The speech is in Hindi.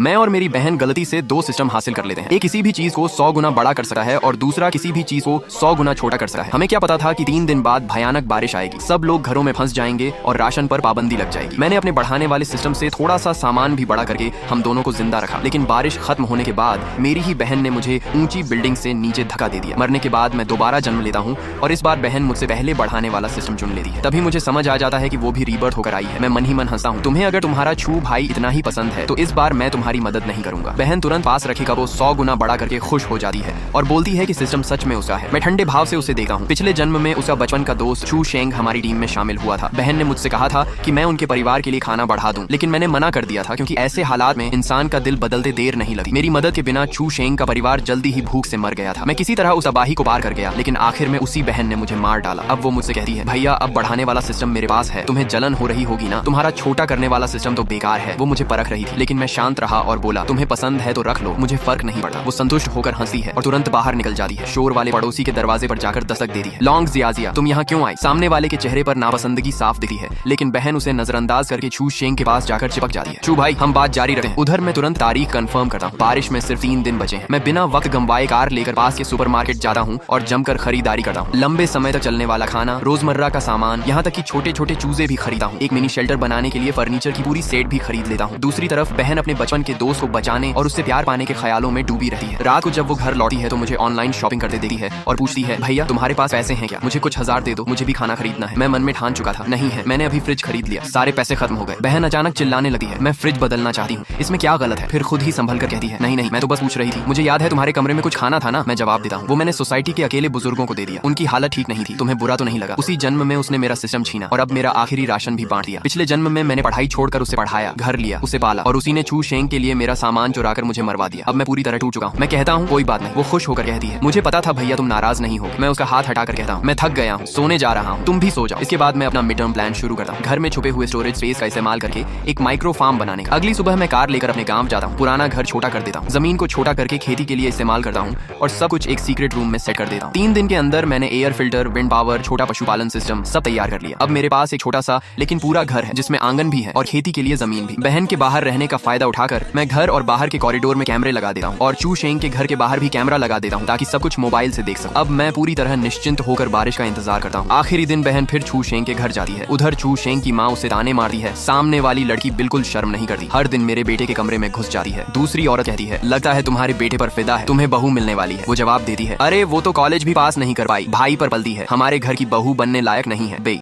मैं और मेरी बहन गलती से दो सिस्टम हासिल कर लेते हैं। एक किसी भी चीज को 100 गुना बड़ा कर सकता है और दूसरा किसी भी चीज को 100 गुना छोटा कर सकता है। हमें क्या पता था कि 3 दिन बाद भयानक बारिश आएगी, सब लोग घरों में फंस जाएंगे और राशन पर पाबंदी लग जाएगी। मैंने अपने बढ़ाने वाले सिस्टम से थोड़ा सा सामान भी बड़ा करके हम दोनों को जिंदा रखा, लेकिन बारिश खत्म होने के बाद मेरी ही बहन ने मुझे ऊंची बिल्डिंग से नीचे धक्का दे दिया। मरने के बाद मैं दोबारा जन्म लेता हूँ और इस बार बहन मुझसे पहले बढ़ाने वाला सिस्टम चुन लेती है। तभी मुझे समझ आ जाता है कि वो भी रीबर्थ होकर आई है। मैं मन ही मन हंसता हूँ। तुम्हें अगर तुम्हारा छू भाई इतना ही पसंद है तो इस बार मैं तुम्हारी मदद नहीं करूंगा। बहन तुरंत पास रखेगा वो 100 गुना बड़ा करके खुश हो जाती है और बोलती है कि सिस्टम सच में उसका है। मैं ठंडे भाव से उसे देखा हूँ। पिछले जन्म में उसका बचपन का दोस्त चू शेंग हमारी टीम में शामिल हुआ था। बहन ने मुझसे कहा था कि मैं उनके परिवार के लिए खाना बढ़ा दूं, लेकिन मैंने मना कर दिया था क्योंकि ऐसे हालात में इंसान का दिल बदलते देर नहीं लगती। मेरी मदद के बिना चू शेंग का परिवार जल्दी ही भूख से मर गया था। मैं किसी तरह उस तबाही को पार कर गया, लेकिन आखिर में उसी बहन ने मुझे मार डाला। अब वो मुझसे कहती है, भैया अब बढ़ाने वाला सिस्टम मेरे पास है, तुम्हें जलन हो रही होगी ना, तुम्हारा छोटा करने वाला सिस्टम तो बेकार है। वो मुझे परख रही थी, लेकिन मैं शांत रहा और बोला, तुम्हें पसंद है तो रख लो, मुझे फर्क नहीं पड़ता। वो संतुष्ट होकर हंसती है और तुरंत बाहर निकल जाती है। शोर वाले पड़ोसी के दरवाजे पर जाकर दस्तक देती है। लॉन्ग जियाजिया, तुम यहाँ क्यों आई? सामने वाले के चेहरे पर नापसंदगी साफ दिखती है, लेकिन बहन उसे नजरअंदाज करके चू शेंग के पास जाकर चिपक जाती है। चू भाई हम बात जारी रखें। उधर मैं तुरंत तारीख कंफर्म करता हूँ। बारिश में सिर्फ 3 दिन बचे हैं। मैं बिना वक्त गंवाए कार लेकर पास के सुपरमार्केट जाता हूँ और जमकर खरीदारी करता हूँ। लंबे समय तक चलने वाला खाना, रोजमर्रा का सामान, यहाँ तक कि छोटे छोटे चूजे भी खरीदा हूँ। एक मिनी शेल्टर बनाने के लिए फर्नीचर की पूरी सेट भी खरीद लेता हूँ। दूसरी तरफ बहन अपने बचपन के दोस्त को बचाने और उससे प्यार पाने के ख्यालों में डूबी रहती है। रात को जब वो घर लौटी है तो मुझे ऑनलाइन शॉपिंग करते देती है और पूछती है, भैया तुम्हारे पास पैसे हैं क्या? मुझे कुछ 1000 दे दो, मुझे भी खाना खरीदना है। मैं मन में ठान चुका था, नहीं है, मैंने अभी फ्रिज खरीद लिया, सारे पैसे खत्म हो गए। बहन अचानक चिल्लाने लगती है, मैं फ्रिज बदलना चाहती हूँ, इसमें क्या गलत है? फिर खुद ही संभल कर कहती है, नहीं नहीं मैं तो बस पूछ रही थी, मुझे याद है तुम्हारे कमरे में कुछ खाना था ना। मैं जवाब देता हूँ, वो मैंने सोसाइटी के अकेले बुजुर्गों को दे दिया, उनकी हालत ठीक नहीं थी, तुम्हें बुरा तो नहीं लगा? उसी जन्म में उसने मेरा सिस्टम छीना और अब मेरा आखिरी राशन भी बांट दिया। पिछले जन्म में मैंने पढ़ाई छोड़कर उसे पढ़ाया, घर लिया, उसे पाला और उसी ने चू शेंग के लिए मेरा सामान चुराकर मुझे मरवा दिया। अब मैं पूरी तरह टूट चुका हूँ। मैं कहता हूँ कोई बात नहीं। वो खुश होकर कहती है, मुझे पता था भैया तुम नाराज नहीं हो। मैं उसका हाथ हटाकर कहता हूँ, मैं थक गया हूँ, सोने जा रहा हूँ, तुम भी सो जाओ। इसके बाद मैं अपना मिड टर्म प्लान शुरू करता हूँ, घर में छुपे हुए स्टोरेज स्पेस का इस्तेमाल करके एक माइक्रो फार्म बनाने का। अगली सुबह मैं कार लेकर अपने गांव जाता हूँ, पुराना घर छोटा कर देता हूँ, जमीन को छोटा करके खेती के लिए इस्तेमाल करता हूँ और सब कुछ एक सीक्रेट रूम में सेट कर देता हूँ। 3 दिन के अंदर मैंने एयर फिल्टर, विंड पावर, छोटा पशुपालन सिस्टम सब तैयार कर लिया। अब मेरे पास एक छोटा सा लेकिन पूरा घर है जिसमें आंगन भी है और खेती के लिए जमीन भी। बहन के बाहर रहने का फायदा उठाकर मैं घर और बाहर के कॉरिडोर में कैमरे लगा देता हूँ और चू शेंग के घर के बाहर भी कैमरा लगा देता हूँ ताकि सब कुछ मोबाइल से देख सकूं। अब मैं पूरी तरह निश्चिंत होकर बारिश का इंतजार करता हूँ। आखिरी दिन बहन फिर चू शेंग के घर जाती है। उधर चू शेंग की माँ उसे ताने मारती है। सामने वाली लड़की बिल्कुल शर्म नहीं करती, हर दिन मेरे बेटे के कमरे में घुस जाती है। दूसरी औरत कहती है, लगता है तुम्हारे बेटे पर फिदा है, तुम्हें बहू मिलने वाली है। वो जवाब देती है, अरे वो तो कॉलेज भी पास नहीं कर पाई, भाई पर पलती है, हमारे घर की बहू बनने लायक नहीं है बे।